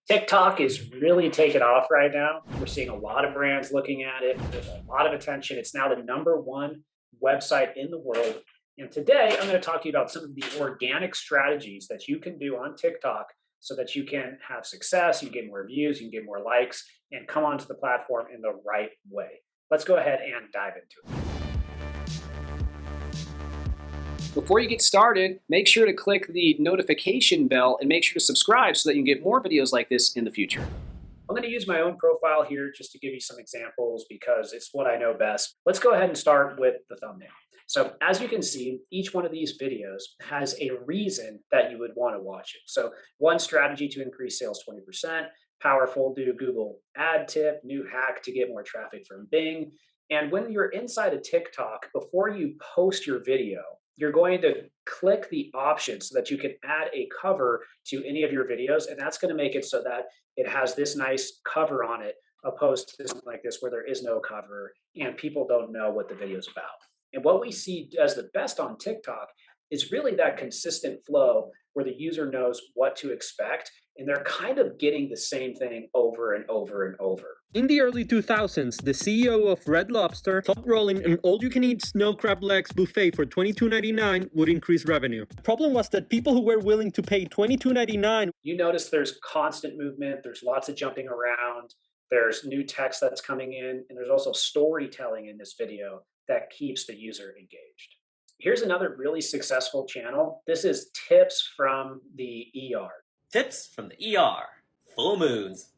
TikTok is really taking off right now. We're seeing a lot of brands looking at it. There's a lot of attention. It's now the number one website in the world. And today I'm going to talk to you about some of the organic strategies that you can do on TikTok so that you can have success, you can get more views, you can get more likes, and come onto the platform in the right way. Let's go ahead and dive into it. Before you get started, make sure to click the notification bell and make sure to subscribe so that you can get more videos like this in the future. I'm going to use my own profile here just to give you some examples because it's what I know best. Let's go ahead and start with the thumbnail. So as you can see, each one of these videos has a reason that you would want to watch it. So one strategy to increase sales 20%, powerful do Google ad tip, new hack to get more traffic from Bing. And when you're inside of TikTok, before you post your video, you're going to click the option so that you can add a cover to any of your videos. And that's going to make it so that it has this nice cover on it, opposed to something like this where there is no cover and people don't know what the video is about. And what we see does the best on TikTok is really that consistent flow where the user knows what to expect and they're kind of getting the same thing over and over and over. In the early 2000s, the CEO of Red Lobster thought rolling an all-you-can-eat snow crab legs buffet for $22.99 would increase revenue. The problem was that people who were willing to pay $22.99... You notice there's constant movement, there's lots of jumping around, there's new text that's coming in, and there's also storytelling in this video that keeps the user engaged. Here's another really successful channel. This is Tips from the ER. Tips from the ER. Full moons.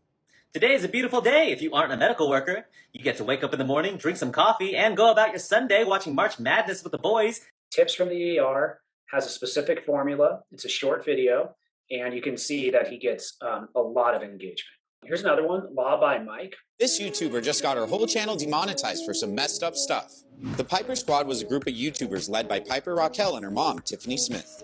Today is a beautiful day if you aren't a medical worker. You get to wake up in the morning, drink some coffee, and go about your Sunday watching March Madness with the boys. Tips from the ER has a specific formula. It's a short video, and you can see that he gets a lot of engagement. Here's another one, Law by Mike. This YouTuber just got her whole channel demonetized for some messed up stuff. The Piper Squad was a group of YouTubers led by Piper Raquel and her mom, Tiffany Smith.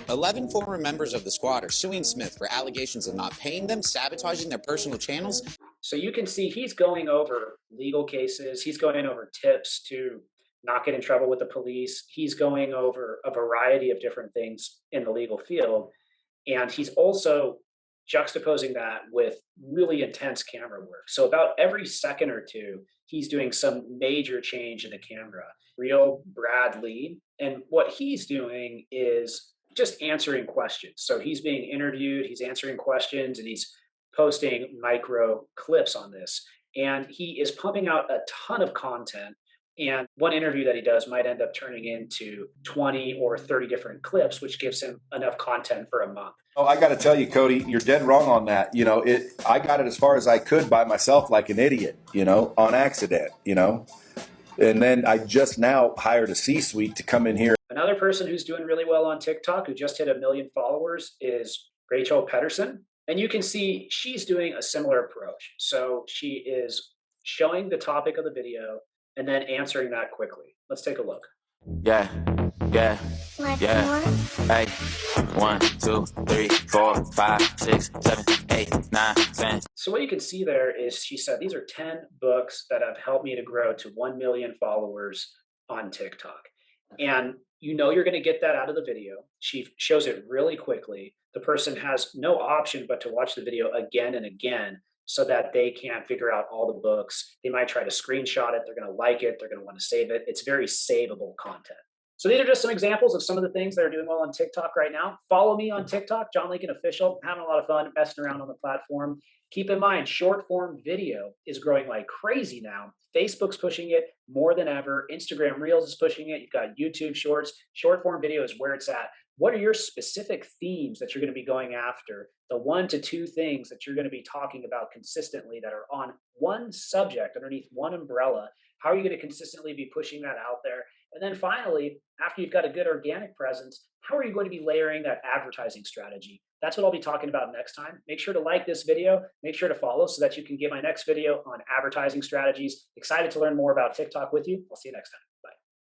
11 former members of the squad are suing Smith for allegations of not paying them, sabotaging their personal channels. So you can see he's going over legal cases. He's going over tips to not get in trouble with the police. He's going over a variety of different things in the legal field. And he's also juxtaposing that with really intense camera work. So about every second or two, he's doing some major change in the camera. Real Brad Lee. And what he's doing is just answering questions. So he's being interviewed, he's answering questions, and he's posting micro clips on this. And he is pumping out a ton of content. And one interview that he does might end up turning into 20 or 30 different clips, which gives him enough content for a month. Oh, I got to tell you, Cody, you're dead wrong on that. I got it as far as I could by myself like an idiot, on accident, And then I just now hired a C-suite to come in here. Another person who's doing really well on TikTok, who just hit 1 million followers, is Rachel Pedersen. And you can see she's doing a similar approach. So she is showing the topic of the video and then answering that quickly. Let's take a look. Yeah. More? Hey, 1, 2, 3, 4, 5, 6, 7, 8, 9, 10. So what you can see there is she said, these are 10 books that have helped me to grow to 1 million followers on TikTok. And you're going to get that out of the video. She shows it really quickly. The person has no option but to watch the video again and again so that they can figure out all the books. They might try to screenshot it. They're going to like it. They're going to want to save it. It's very savable content. So these are just some examples of some of the things that are doing well on TikTok right now. Follow me on TikTok, John Lincoln Official. I'm having a lot of fun messing around on the platform. Keep in mind, short form video is growing like crazy now. Facebook's pushing it more than ever. Instagram Reels is pushing it. You've got YouTube Shorts. Short form video is where it's at. What are your specific themes that you're going to be going after? The 1 to 2 things that you're going to be talking about consistently that are on one subject underneath one umbrella. How are you going to consistently be pushing that out there? And then finally, after you've got a good organic presence, how are you going to be layering that advertising strategy? That's what I'll be talking about next time. Make sure to like this video. Make sure to follow so that you can get my next video on advertising strategies. Excited to learn more about TikTok with you. I'll see you next time.